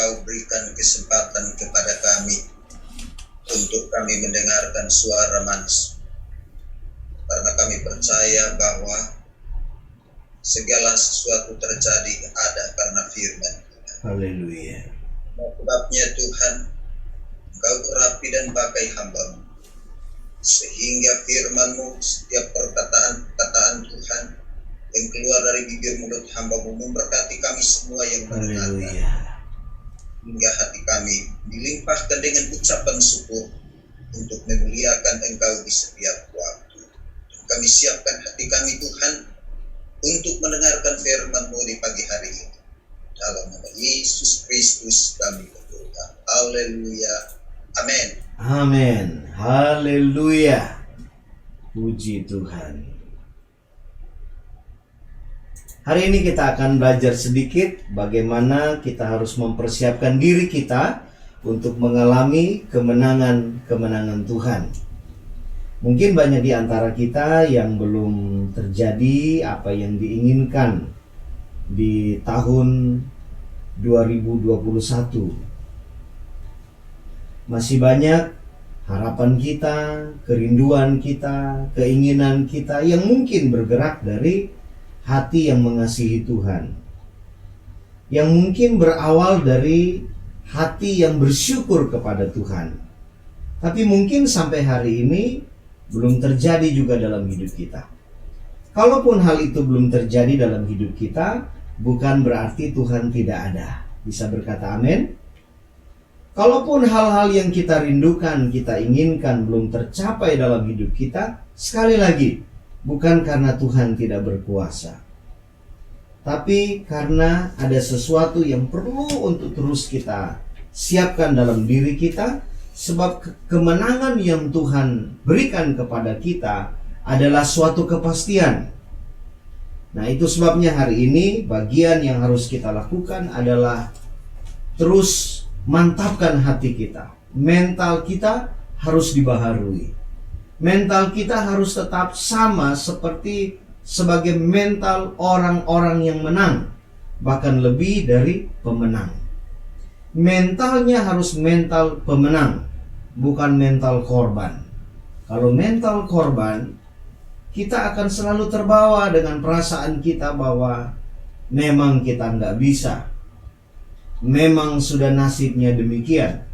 Engkau berikan kesempatan kepada kami untuk kami mendengarkan suara manis. Karena kami percaya bahwa segala sesuatu terjadi ada karena firman Tuhan. Haleluya. Sebabnya Tuhan, Engkau urapi dan pakai hamba-Mu, sehingga firman-Mu, setiap perkataan Tuhan yang keluar dari bibir mulut hamba-Mu memberkati kami semua yang mendengarkan. Hingga hati kami dilimpahkan dengan ucapan syukur untuk memuliakan Engkau di setiap waktu. Dan kami siapkan hati kami Tuhan untuk mendengarkan firman-Mu di pagi hari ini. Dalam nama Yesus Kristus kami berdoa. Haleluya. Amin. Amin. Haleluya. Puji Tuhan. Hari ini kita akan belajar sedikit bagaimana kita harus mempersiapkan diri kita untuk mengalami kemenangan-kemenangan Tuhan. Mungkin banyak di antara kita yang belum terjadi apa yang diinginkan di tahun 2021. Masih banyak harapan kita, kerinduan kita, keinginan kita yang mungkin bergerak dari hati yang mengasihi Tuhan, yang mungkin berawal dari hati yang bersyukur kepada Tuhan, tapi mungkin sampai hari ini belum terjadi juga dalam hidup kita. Kalaupun hal itu belum terjadi dalam hidup kita, bukan berarti Tuhan tidak ada. Bisa berkata amin? Kalaupun hal-hal yang kita rindukan, kita inginkan belum tercapai dalam hidup kita, sekali lagi, bukan karena Tuhan tidak berkuasa, tapi karena ada sesuatu yang perlu untuk terus kita siapkan dalam diri kita. Sebab kemenangan yang Tuhan berikan kepada kita adalah suatu kepastian. Nah, itu sebabnya hari ini bagian yang harus kita lakukan adalah terus mantapkan hati kita. Mental kita harus dibaharui. Mental kita harus tetap sama seperti sebagai mental orang-orang yang menang, bahkan lebih dari pemenang. Mentalnya harus mental pemenang, bukan mental korban. Kalau mental korban, kita akan selalu terbawa dengan perasaan kita bahwa memang kita nggak bisa, memang sudah nasibnya demikian.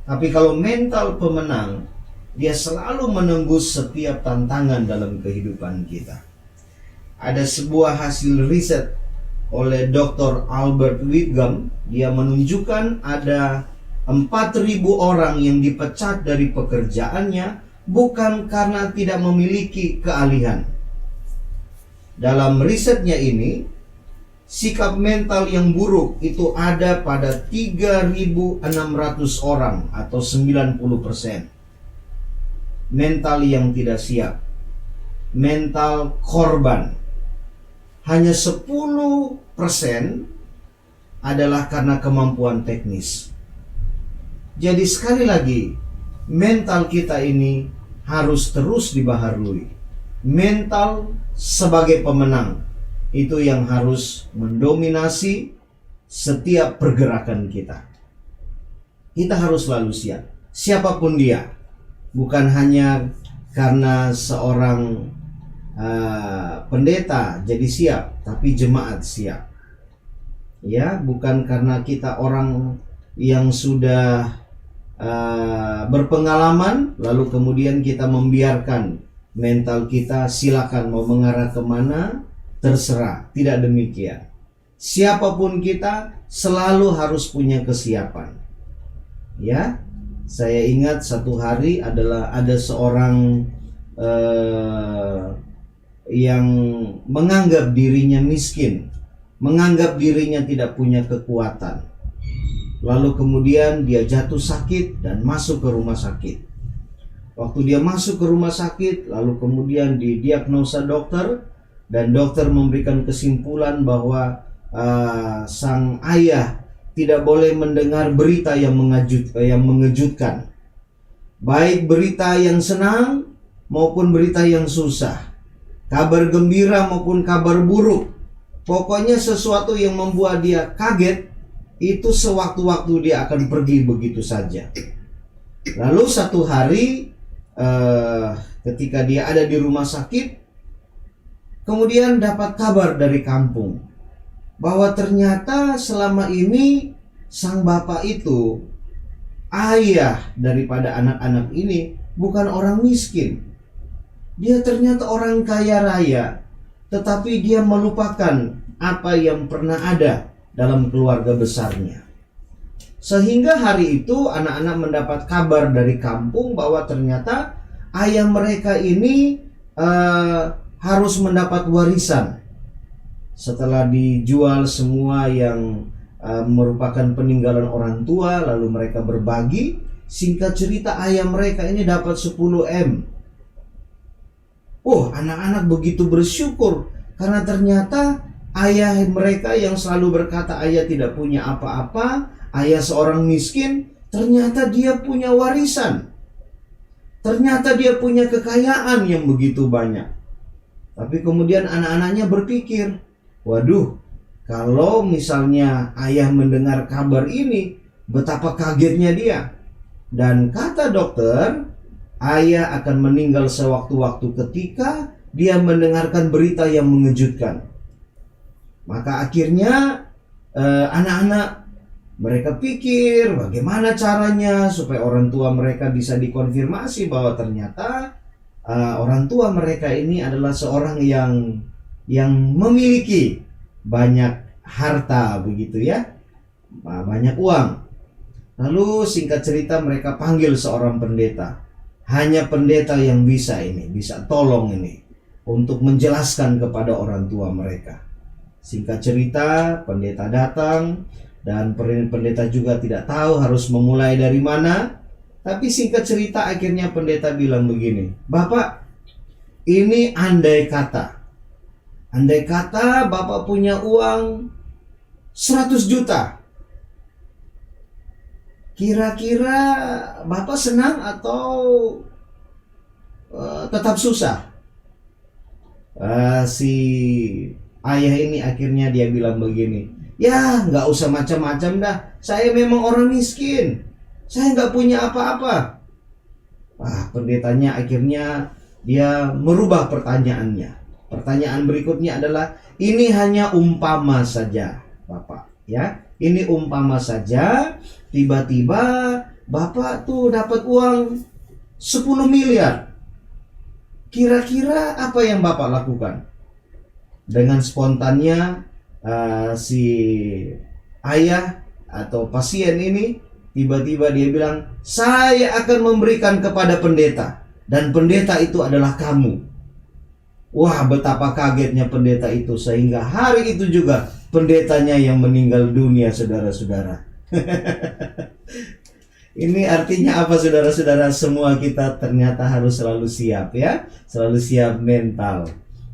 Tapi kalau mental pemenang, dia selalu menembus setiap tantangan dalam kehidupan kita. Ada sebuah hasil riset oleh Dr. Albert Whitgam. Dia menunjukkan ada 4.000 orang yang dipecat dari pekerjaannya bukan karena tidak memiliki keahlian. Dalam risetnya ini, sikap mental yang buruk itu ada pada 3.600 orang atau 90%. Mental yang tidak siap, mental korban, hanya 10% adalah karena kemampuan teknis. Jadi sekali lagi, mental kita ini harus terus dibaharui. Mental sebagai pemenang itu yang harus mendominasi setiap pergerakan kita. Kita harus selalu siap, siapapun dia. Bukan hanya karena seorang pendeta jadi siap, tapi jemaat siap. Ya, bukan karena kita orang yang sudah berpengalaman lalu kemudian kita membiarkan mental kita silakan mau mengarah kemana terserah. Tidak demikian. Siapapun kita selalu harus punya kesiapan. Ya, saya ingat satu hari ada seorang yang menganggap dirinya miskin, menganggap dirinya tidak punya kekuatan. Lalu kemudian dia jatuh sakit dan masuk ke rumah sakit. Waktu dia masuk ke rumah sakit, lalu kemudian didiagnosa dokter, dan dokter memberikan kesimpulan bahwa sang ayah tidak boleh mendengar berita yang mengejutkan, baik berita yang senang maupun berita yang susah, kabar gembira maupun kabar buruk. Pokoknya sesuatu yang membuat dia kaget, itu sewaktu-waktu dia akan pergi begitu saja. Lalu satu hari ketika dia ada di rumah sakit, kemudian dapat kabar dari kampung bahwa ternyata selama ini sang bapak itu, ayah daripada anak-anak ini, bukan orang miskin. Dia ternyata orang kaya raya, tetapi dia melupakan apa yang pernah ada dalam keluarga besarnya. Sehingga hari itu anak-anak mendapat kabar dari kampung bahwa ternyata ayah mereka ini harus mendapat warisan. Setelah dijual semua yang merupakan peninggalan orang tua, lalu mereka berbagi. Singkat cerita, ayah mereka ini dapat 10 M. Oh, anak-anak begitu bersyukur karena ternyata ayah mereka yang selalu berkata ayah tidak punya apa-apa, ayah seorang miskin, ternyata dia punya warisan. Ternyata dia punya kekayaan yang begitu banyak. Tapi kemudian anak-anaknya berpikir, waduh, kalau misalnya ayah mendengar kabar ini, betapa kagetnya dia. Dan kata dokter, ayah akan meninggal sewaktu-waktu ketika dia mendengarkan berita yang mengejutkan. Maka akhirnya anak-anak mereka pikir bagaimana caranya supaya orang tua mereka bisa dikonfirmasi bahwa ternyata orang tua mereka ini adalah seorang yang memiliki banyak harta, begitu ya, banyak uang. Lalu singkat cerita mereka panggil seorang pendeta. Hanya pendeta yang bisa tolong ini untuk menjelaskan kepada orang tua mereka. Singkat cerita, pendeta datang dan pendeta juga tidak tahu harus memulai dari mana. Tapi singkat cerita akhirnya pendeta bilang begini, Bapak, ini andai kata Bapak punya uang 100 juta. Kira-kira Bapak senang atau tetap susah? Si ayah ini akhirnya dia bilang begini, ya nggak usah macam-macam dah, saya memang orang miskin, saya nggak punya apa-apa. Pendetanya akhirnya dia merubah pertanyaannya. Pertanyaan berikutnya adalah, ini hanya umpama saja Bapak, ya, ini umpama saja. Tiba-tiba Bapak tuh dapat uang 10 miliar. Kira-kira apa yang Bapak lakukan? Dengan spontannya si ayah atau pasien ini tiba-tiba dia bilang, saya akan memberikan kepada pendeta, dan pendeta itu adalah kamu. Wah, betapa kagetnya pendeta itu, sehingga hari itu juga pendetanya yang meninggal dunia, saudara-saudara. Ini artinya apa, saudara-saudara? Semua kita ternyata harus selalu siap, ya, selalu siap mental.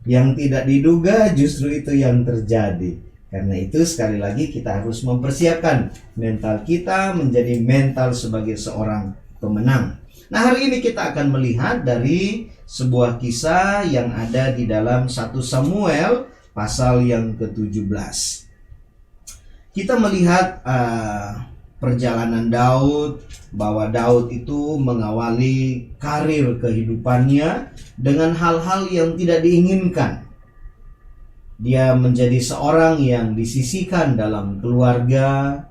Yang tidak diduga justru itu yang terjadi. Karena itu sekali lagi kita harus mempersiapkan mental kita menjadi mental sebagai seorang pemenang. Nah, hari ini kita akan melihat dari sebuah kisah yang ada di dalam 1 Samuel pasal yang ke-17. Kita melihat perjalanan Daud, bahwa Daud itu mengawali karir kehidupannya dengan hal-hal yang tidak diinginkan. Dia menjadi seorang yang disisihkan dalam keluarga,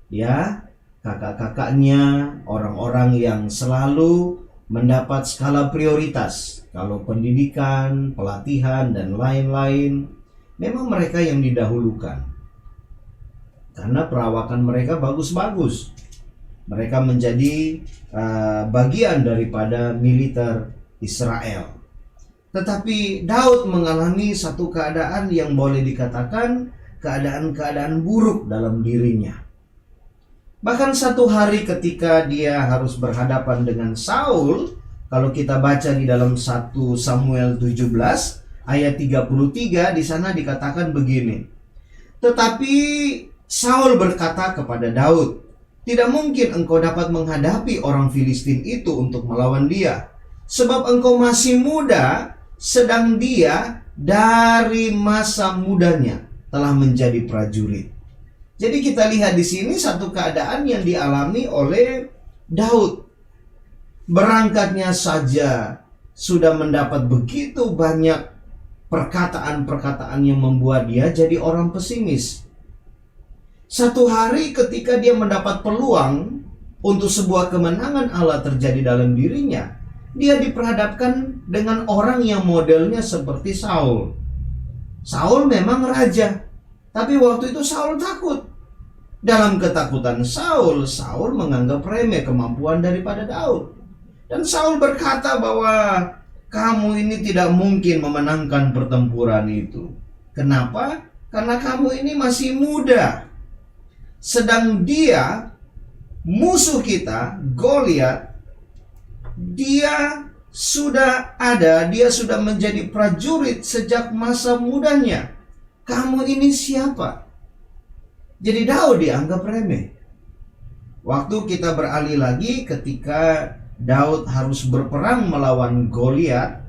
ya, kakak-kakaknya, orang-orang yang selalu mendapat skala prioritas. Kalau pendidikan, pelatihan, dan lain-lain, memang mereka yang didahulukan. Karena perawakan mereka bagus-bagus. Mereka menjadi bagian daripada militer Israel. Tetapi Daud mengalami satu keadaan yang boleh dikatakan keadaan-keadaan buruk dalam dirinya. Bahkan satu hari ketika dia harus berhadapan dengan Saul, kalau kita baca di dalam 1 Samuel 17 ayat 33, di sana dikatakan begini. Tetapi Saul berkata kepada Daud, tidak mungkin engkau dapat menghadapi orang Filistin itu untuk melawan dia, sebab engkau masih muda, sedang dia dari masa mudanya telah menjadi prajurit. Jadi kita lihat di sini satu keadaan yang dialami oleh Daud. Berangkatnya saja sudah mendapat begitu banyak perkataan-perkataan yang membuat dia jadi orang pesimis. Satu hari ketika dia mendapat peluang untuk sebuah kemenangan Allah terjadi dalam dirinya, dia diperhadapkan dengan orang yang modelnya seperti Saul. Saul memang raja, tapi waktu itu Saul takut. Dalam ketakutan Saul menganggap remeh kemampuan daripada Daud. Dan Saul berkata bahwa kamu ini tidak mungkin memenangkan pertempuran itu. Kenapa? Karena kamu ini masih muda. Sedang dia, musuh kita, Goliat, dia sudah menjadi prajurit sejak masa mudanya. Kamu ini siapa? Jadi Daud dianggap remeh. Waktu kita beralih lagi ketika Daud harus berperang melawan Goliat,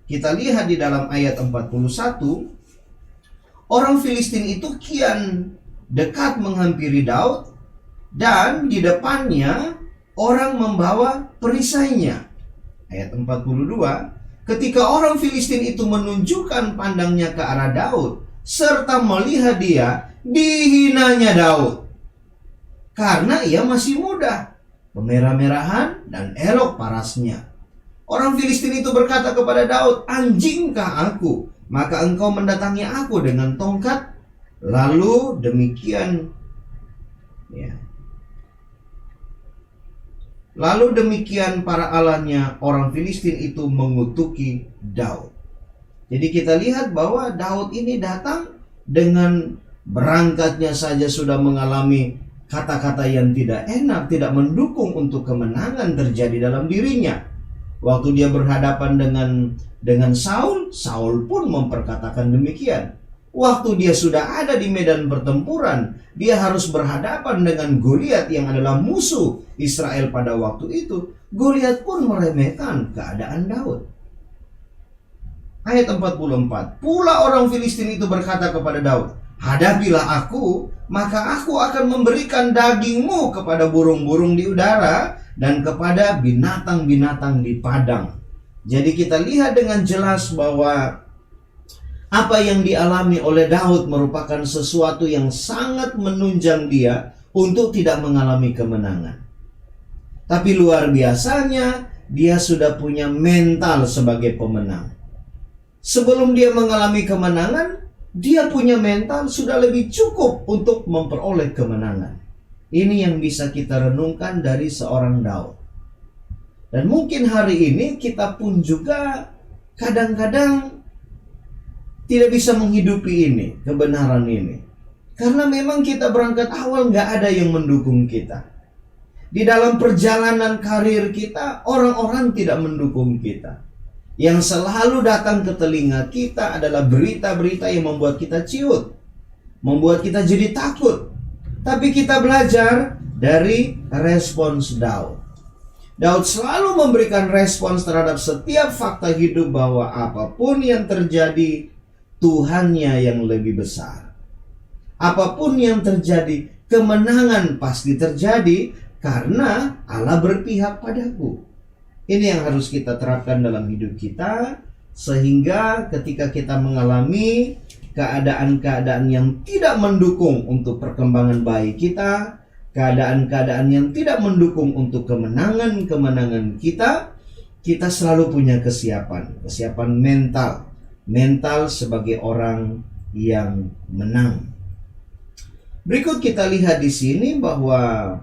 kita lihat di dalam ayat 41, orang Filistin itu kian dekat menghampiri Daud, dan di depannya orang membawa perisainya. Ayat 42, ketika orang Filistin itu menunjukkan pandangnya ke arah Daud, serta melihat dia, dihinanya Daud karena ia masih muda, kemerah-merahan dan elok parasnya. Orang Filistin itu berkata kepada Daud, anjingkah aku, maka engkau mendatangi aku dengan tongkat? Lalu demikian para alanya orang Filistin itu mengutuki Daud. Jadi kita lihat bahwa Daud ini datang dengan berangkatnya saja sudah mengalami kata-kata yang tidak enak, tidak mendukung untuk kemenangan terjadi dalam dirinya. Waktu dia berhadapan dengan Saul pun memperkatakan demikian. Waktu dia sudah ada di medan pertempuran, dia harus berhadapan dengan Goliat yang adalah musuh Israel pada waktu itu. Goliat pun meremehkan keadaan Daud. Ayat 44, pula orang Filistin itu berkata kepada Daud, hadapilah aku, maka aku akan memberikan dagingmu kepada burung-burung di udara dan kepada binatang-binatang di padang. Jadi kita lihat dengan jelas bahwa apa yang dialami oleh Daud merupakan sesuatu yang sangat menunjang dia untuk tidak mengalami kemenangan. Tapi luar biasanya, dia sudah punya mental sebagai pemenang. Sebelum dia mengalami kemenangan, dia punya mental sudah lebih cukup untuk memperoleh kemenangan. Ini yang bisa kita renungkan dari seorang Daud. Dan mungkin hari ini kita pun juga kadang-kadang tidak bisa menghidupi ini, kebenaran ini. Karena memang kita berangkat awal gak ada yang mendukung kita. Di dalam perjalanan karir kita, orang-orang tidak mendukung kita. Yang selalu datang ke telinga kita adalah berita-berita yang membuat kita ciut, membuat kita jadi takut. Tapi kita belajar dari respons Daud. Daud selalu memberikan respons terhadap setiap fakta hidup bahwa apapun yang terjadi, Tuhannya yang lebih besar. Apapun yang terjadi, kemenangan pasti terjadi karena Allah berpihak padaku. Ini yang harus kita terapkan dalam hidup kita, sehingga ketika kita mengalami keadaan-keadaan yang tidak mendukung untuk perkembangan baik kita, keadaan-keadaan yang tidak mendukung untuk kemenangan-kemenangan kita, kita selalu punya kesiapan mental sebagai orang yang menang. Berikut kita lihat di sini bahwa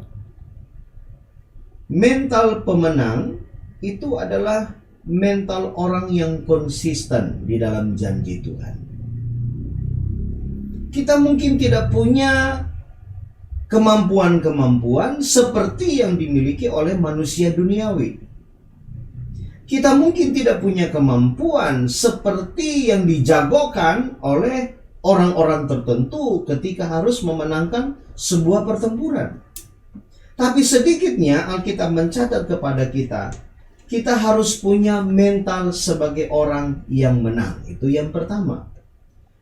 mental pemenang itu adalah mental orang yang konsisten di dalam janji Tuhan. Kita mungkin tidak punya kemampuan-kemampuan seperti yang dimiliki oleh manusia duniawi. Kita mungkin tidak punya kemampuan seperti yang dijagokan oleh orang-orang tertentu ketika harus memenangkan sebuah pertempuran. Tapi sedikitnya Alkitab mencatat kepada kita, kita harus punya mental sebagai orang yang menang. Itu yang pertama.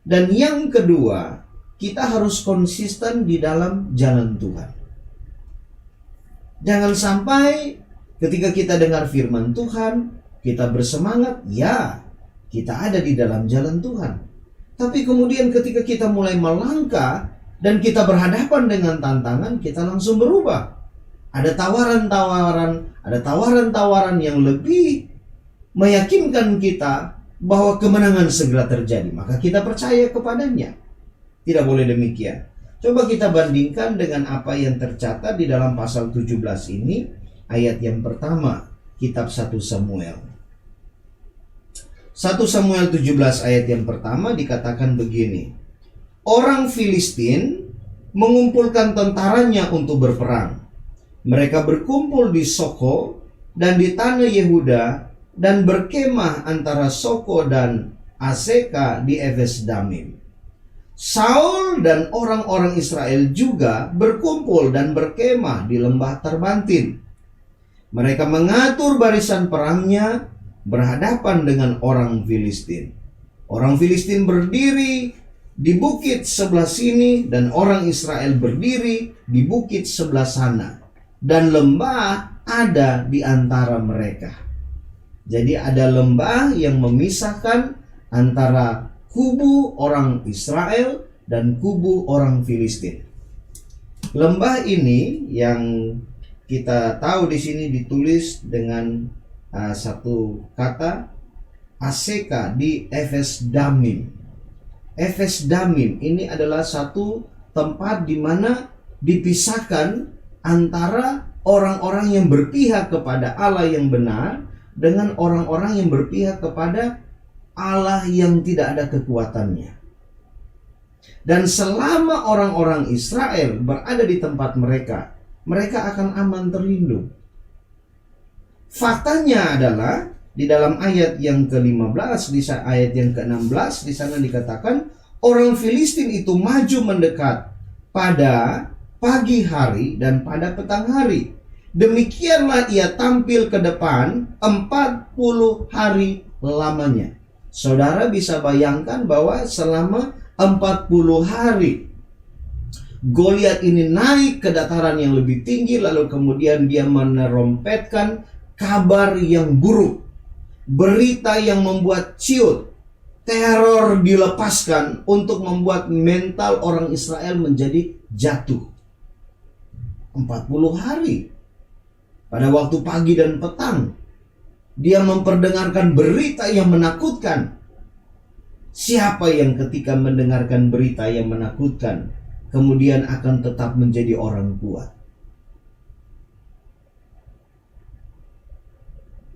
Dan yang kedua, kita harus konsisten di dalam jalan Tuhan. Jangan sampai ketika kita dengar firman Tuhan, kita bersemangat, ya, kita ada di dalam jalan Tuhan. Tapi kemudian ketika kita mulai melangkah dan kita berhadapan dengan tantangan, kita langsung berubah. Ada tawaran-tawaran yang lebih meyakinkan kita bahwa kemenangan segera terjadi, maka kita percaya kepadanya. Tidak boleh demikian. Coba kita bandingkan dengan apa yang tercatat di dalam pasal 17 ini, ayat yang pertama, kitab 1 Samuel. 1 Samuel 17 ayat yang pertama dikatakan begini. Orang Filistin mengumpulkan tentaranya untuk berperang. Mereka berkumpul di Soko dan di tanah Yehuda dan berkemah antara Soko dan Aseka di Efes Damim. Saul dan orang-orang Israel juga berkumpul dan berkemah di lembah Terbantin. Mereka mengatur barisan perangnya berhadapan dengan orang Filistin. Orang Filistin berdiri di bukit sebelah sini dan orang Israel berdiri di bukit sebelah sana. Dan lembah ada di antara mereka. Jadi ada lembah yang memisahkan antara kubu orang Israel dan kubu orang Filistin. Lembah ini yang kita tahu di sini ditulis dengan satu kata Aseka di Efes Damim. Efes Damim ini adalah satu tempat di mana dipisahkan antara orang-orang yang berpihak kepada Allah yang benar dengan orang-orang yang berpihak kepada Allah yang tidak ada kekuatannya. Dan selama orang-orang Israel berada di tempat mereka, mereka akan aman terlindung. Faktanya adalah di dalam ayat yang ke-15, di ayat yang ke-16 di sana dikatakan orang Filistin itu maju mendekat pada pagi hari dan pada petang hari. Demikianlah ia tampil ke depan 40 hari lamanya. Saudara bisa bayangkan bahwa selama 40 hari Goliat ini naik ke dataran yang lebih tinggi, lalu kemudian dia menerompetkan kabar yang buruk, berita yang membuat ciut, teror dilepaskan untuk membuat mental orang Israel menjadi jatuh. 40 hari. Pada waktu pagi dan petang, dia memperdengarkan berita yang menakutkan. Siapa yang ketika mendengarkan berita yang menakutkan, kemudian akan tetap menjadi orang kuat?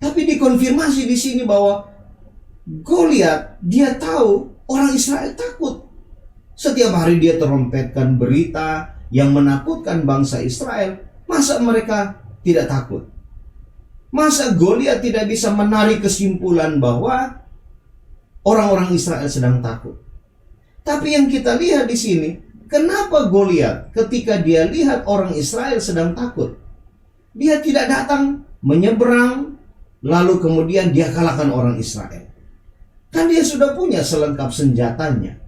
Tapi dikonfirmasi di sini bahwa Goliat, dia tahu orang Israel takut. Setiap hari dia terompetkan berita yang menakutkan bangsa Israel. Masa mereka tidak takut? Masa Goliat tidak bisa menarik kesimpulan bahwa orang-orang Israel sedang takut? Tapi yang kita lihat di sini, kenapa Goliat ketika dia lihat orang Israel sedang takut, dia tidak datang menyeberang lalu kemudian dia kalahkan orang Israel? Kan dia sudah punya selengkap senjatanya.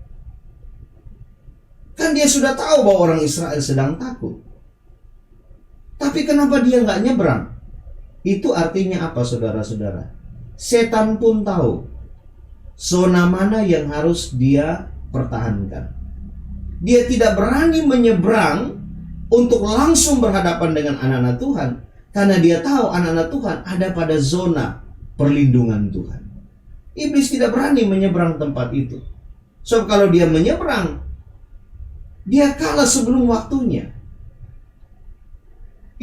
Kan dia sudah tahu bahwa orang Israel sedang takut. Tapi kenapa dia nggak nyebrang? Itu artinya apa, saudara-saudara? Setan pun tahu zona mana yang harus dia pertahankan. Dia tidak berani menyeberang untuk langsung berhadapan dengan anak-anak Tuhan, karena dia tahu anak-anak Tuhan ada pada zona perlindungan Tuhan. Iblis tidak berani menyeberang tempat itu. So kalau dia menyeberang, dia kalah sebelum waktunya.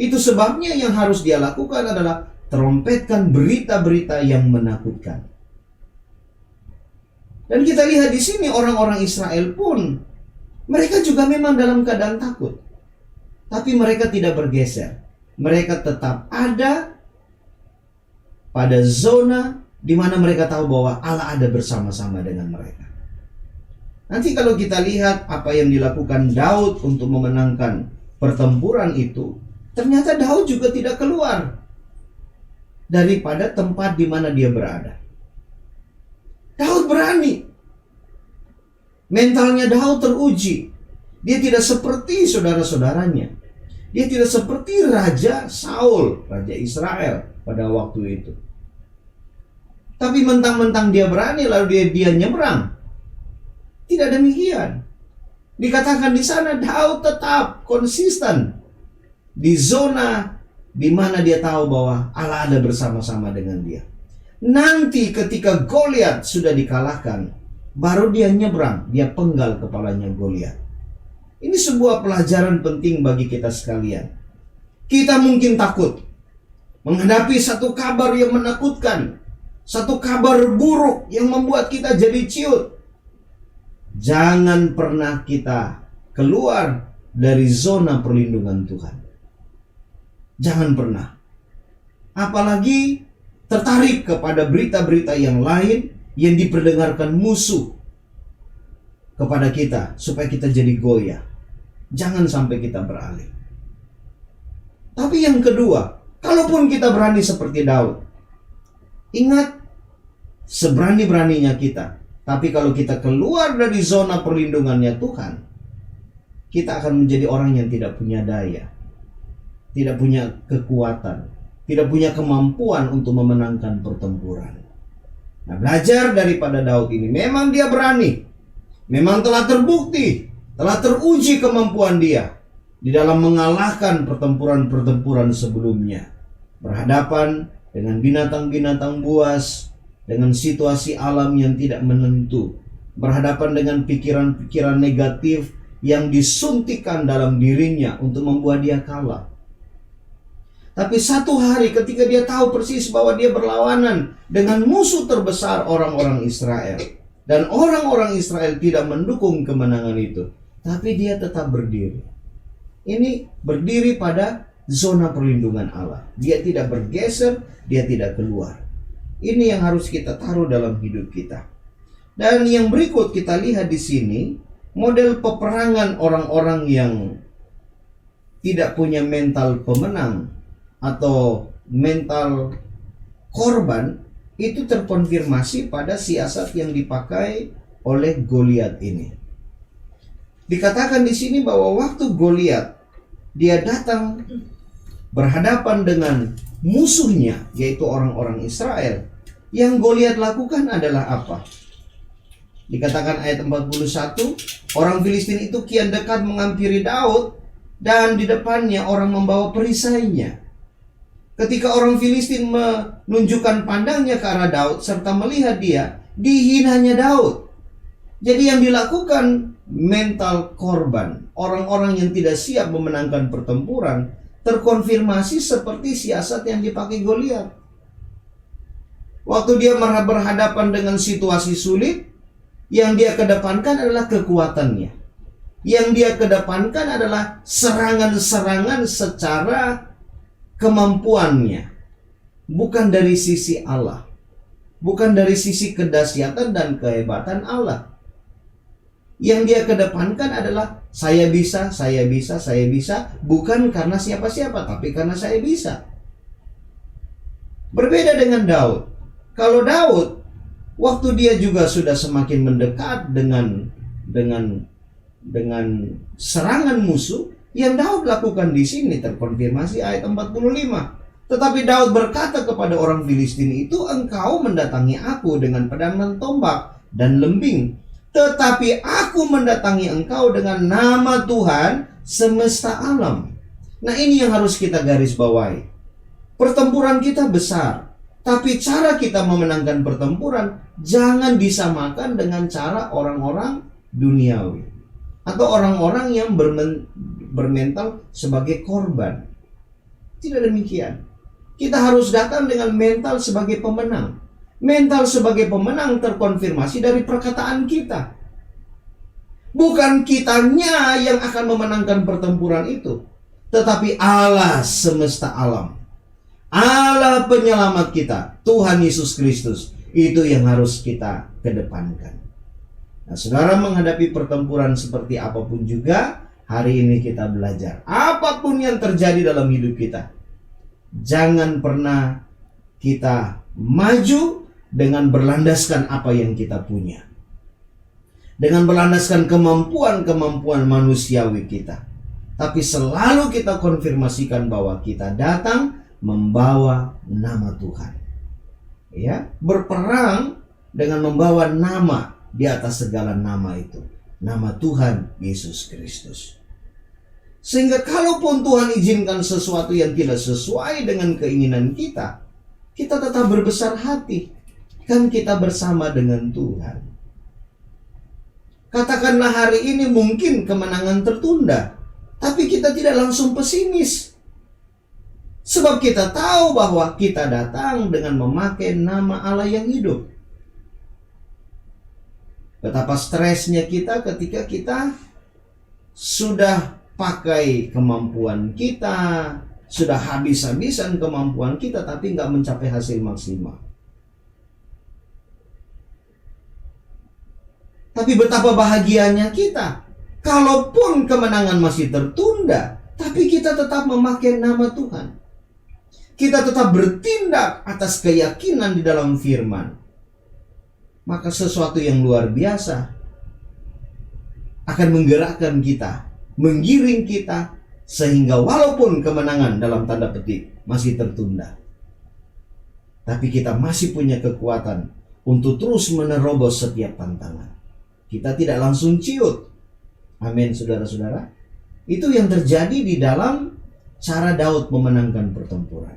Itu sebabnya yang harus dia lakukan adalah terompetkan berita-berita yang menakutkan. Dan kita lihat di sini orang-orang Israel pun, mereka juga memang dalam keadaan takut. Tapi mereka tidak bergeser. Mereka tetap ada pada zona di mana mereka tahu bahwa Allah ada bersama-sama dengan mereka. Nanti kalau kita lihat apa yang dilakukan Daud untuk memenangkan pertempuran itu, ternyata Daud juga tidak keluar daripada tempat di mana dia berada. Daud berani. Mentalnya Daud teruji. Dia tidak seperti saudara-saudaranya. Dia tidak seperti Raja Saul, Raja Israel pada waktu itu. Tapi mentang-mentang dia berani lalu dia nyebrang. Tidak demikian. Dikatakan di sana Daud tetap konsisten di zona di mana dia tahu bahwa Allah ada bersama-sama dengan dia. Nanti ketika Goliat sudah dikalahkan, baru dia nyebrang, dia penggal kepalanya Goliat. Ini sebuah pelajaran penting bagi kita sekalian. Kita mungkin takut menghadapi satu kabar yang menakutkan, satu kabar buruk yang membuat kita jadi ciut. Jangan pernah kita keluar dari zona perlindungan Tuhan. Jangan pernah. Apalagi tertarik kepada berita-berita yang lain yang diperdengarkan musuh kepada kita supaya kita jadi goyah. Jangan sampai kita beralih. Tapi yang kedua, kalaupun kita berani seperti Daud, ingat, seberani-beraninya kita, tapi kalau kita keluar dari zona perlindungannya Tuhan, kita akan menjadi orang yang tidak punya daya, tidak punya kekuatan, tidak punya kemampuan untuk memenangkan pertempuran. Nah, belajar daripada Daud ini, memang dia berani, memang telah terbukti, telah teruji kemampuan dia di dalam mengalahkan pertempuran-pertempuran sebelumnya, berhadapan dengan binatang-binatang buas, dengan situasi alam yang tidak menentu, berhadapan dengan pikiran-pikiran negatif yang disuntikkan dalam dirinya untuk membuat dia kalah. Tapi satu hari ketika dia tahu persis bahwa dia berlawanan dengan musuh terbesar orang-orang Israel, dan orang-orang Israel tidak mendukung kemenangan itu, tapi dia tetap berdiri. Ini berdiri pada zona perlindungan Allah. Dia tidak bergeser, dia tidak keluar. Ini yang harus kita taruh dalam hidup kita. Dan yang berikut kita lihat di sini, model peperangan orang-orang yang tidak punya mental pemenang atau mental korban itu terkonfirmasi pada siasat yang dipakai oleh Goliat ini. Dikatakan di sini bahwa waktu Goliat dia datang berhadapan dengan musuhnya, yaitu orang-orang Israel, yang Goliat lakukan adalah apa? Dikatakan ayat 41, orang Filistin itu kian dekat menghampiri Daud, dan di depannya orang membawa perisainya. Ketika orang Filistin menunjukkan pandangnya ke arah Daud serta melihat dia, dihinanya Daud. Jadi yang dilakukan mental korban, orang-orang yang tidak siap memenangkan pertempuran, terkonfirmasi seperti siasat yang dipakai Goliat. Waktu dia berhadapan dengan situasi sulit, yang dia kedepankan adalah kekuatannya. Yang dia kedepankan adalah serangan-serangan secara kemampuannya, bukan dari sisi Allah, bukan dari sisi kedahsyatan dan kehebatan Allah. Yang dia kedepankan adalah saya bisa, saya bisa, saya bisa, bukan karena siapa-siapa, tapi karena saya bisa. Berbeda dengan Daud. Kalau Daud, waktu dia juga sudah semakin mendekat dengan serangan musuh, yang Daud lakukan di sini terkonfirmasi ayat 45. Tetapi Daud berkata kepada orang Filistin itu, engkau mendatangi aku dengan pedang dan tombak dan lembing, tetapi aku mendatangi engkau dengan nama Tuhan semesta alam. Nah, ini yang harus kita garis bawahi. Pertempuran kita besar, tapi cara kita memenangkan pertempuran jangan disamakan dengan cara orang-orang duniawi atau orang-orang yang bermental sebagai korban. Tidak demikian. Kita harus datang dengan mental sebagai pemenang. Mental sebagai pemenang terkonfirmasi dari perkataan kita. Bukan kitanya yang akan memenangkan pertempuran itu, tetapi Allah semesta alam, Allah penyelamat kita, Tuhan Yesus Kristus. Itu yang harus kita kedepankan. Nah, saudara, menghadapi pertempuran seperti apapun juga, hari ini kita belajar. Apapun yang terjadi dalam hidup kita, jangan pernah kita maju dengan berlandaskan apa yang kita punya. dengan berlandaskan kemampuan-kemampuan manusiawi kita. Tapi selalu kita konfirmasikan bahwa kita datang membawa nama Tuhan. Ya, berperang dengan membawa nama di atas segala nama itu. Nama Tuhan Yesus Kristus. Sehingga kalaupun Tuhan izinkan sesuatu yang tidak sesuai dengan keinginan kita, kita tetap berbesar hati. Kan kita bersama dengan Tuhan. Katakanlah hari ini mungkin kemenangan tertunda, tapi kita tidak langsung pesimis. Sebab kita tahu bahwa kita datang dengan memakai nama Allah yang hidup. Betapa stresnya kita ketika kita sudah pakai kemampuan kita, sudah habis-habisan kemampuan kita, tapi nggak mencapai hasil maksimal. Tapi betapa bahagianya kita, kalaupun kemenangan masih tertunda, tapi kita tetap memakai nama Tuhan. Kita tetap bertindak atas keyakinan di dalam firman. Maka sesuatu yang luar biasa akan menggerakkan kita, menggiring kita, sehingga walaupun kemenangan dalam tanda petik masih tertunda, tapi kita masih punya kekuatan untuk terus menerobos setiap tantangan. Kita tidak langsung ciut. Amin, saudara-saudara. Itu yang terjadi di dalam cara Daud memenangkan pertempuran.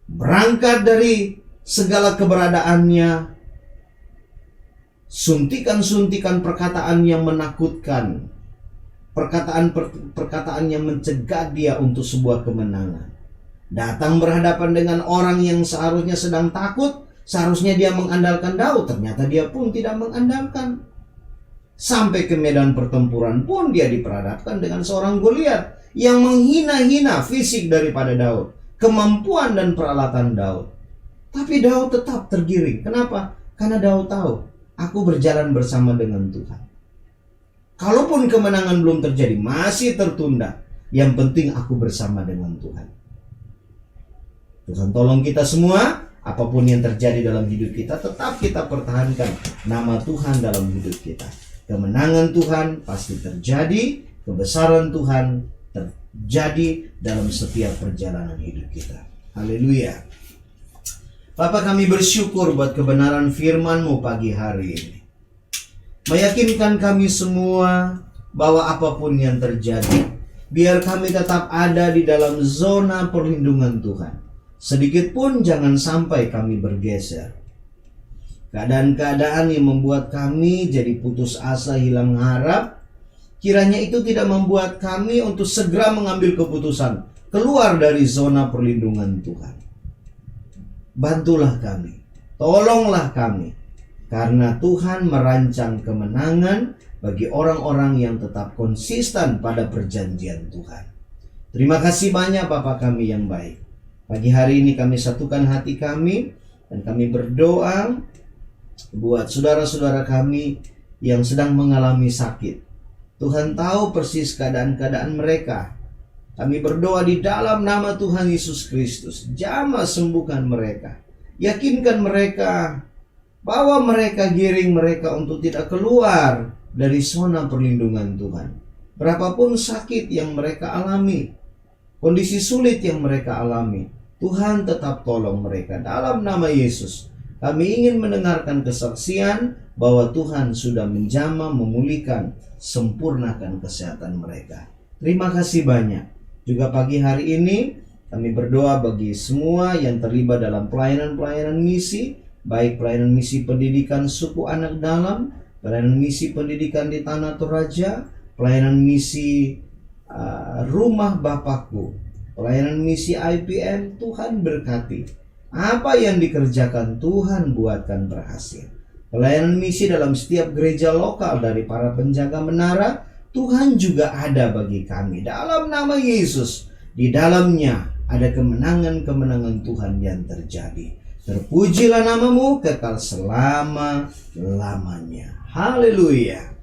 Berangkat dari segala keberadaannya, suntikan-suntikan perkataan yang menakutkan, perkataan yang mencegah dia untuk sebuah kemenangan. Datang berhadapan dengan orang yang seharusnya sedang takut, seharusnya dia mengandalkan Daud, ternyata dia pun tidak mengandalkan. Sampai ke medan pertempuran pun dia diperhadapkan dengan seorang Goliat yang menghina-hina fisik daripada Daud, kemampuan dan peralatan Daud. Tapi Daud tetap tergiring. Kenapa? Karena Daud tahu, aku berjalan bersama dengan Tuhan. Kalaupun kemenangan belum terjadi, masih tertunda, yang penting aku bersama dengan Tuhan. Tuhan tolong kita semua. Apapun yang terjadi dalam hidup kita, tetap kita pertahankan nama Tuhan dalam hidup kita. Kemenangan Tuhan pasti terjadi, kebesaran Tuhan terjadi dalam setiap perjalanan hidup kita. Haleluya. Bapa, kami bersyukur buat kebenaran firman-Mu pagi hari ini. Meyakinkan kami semua bahwa apapun yang terjadi, biar kami tetap ada di dalam zona perlindungan Tuhan. Sedikit pun jangan sampai kami bergeser. Keadaan-keadaan yang membuat kami jadi putus asa, hilang harap, kiranya itu tidak membuat kami untuk segera mengambil keputusan keluar dari zona perlindungan Tuhan. Bantulah kami, tolonglah kami, karena Tuhan merancang kemenangan bagi orang-orang yang tetap konsisten pada perjanjian Tuhan. Terima kasih banyak Bapa kami yang baik. Pagi hari ini kami satukan hati kami dan kami berdoa buat saudara-saudara kami yang sedang mengalami sakit. Tuhan tahu persis keadaan-keadaan mereka. Kami berdoa di dalam nama Tuhan Yesus Kristus, jamah sembuhkan mereka. Yakinkan mereka bahwa mereka giring mereka untuk tidak keluar dari zona perlindungan Tuhan. Berapapun sakit yang mereka alami, kondisi sulit yang mereka alami, Tuhan tetap tolong mereka dalam nama Yesus. Kami ingin mendengarkan kesaksian bahwa Tuhan sudah menjamah, memulihkan, sempurnakan kesehatan mereka. Terima kasih banyak. Juga pagi hari ini kami berdoa bagi semua yang terlibat dalam pelayanan-pelayanan misi, baik pelayanan misi pendidikan suku anak dalam, pelayanan misi pendidikan di Tanah Toraja, pelayanan misi rumah Bapakku, pelayanan misi IPM. Tuhan berkati. Apa yang dikerjakan Tuhan buatkan berhasil. Pelayanan misi dalam setiap gereja lokal dari para penjaga menara, Tuhan juga ada bagi kami. Dalam nama Yesus, di dalamnya ada kemenangan-kemenangan Tuhan yang terjadi. Terpujilah namamu kekal selama-lamanya. Haleluya.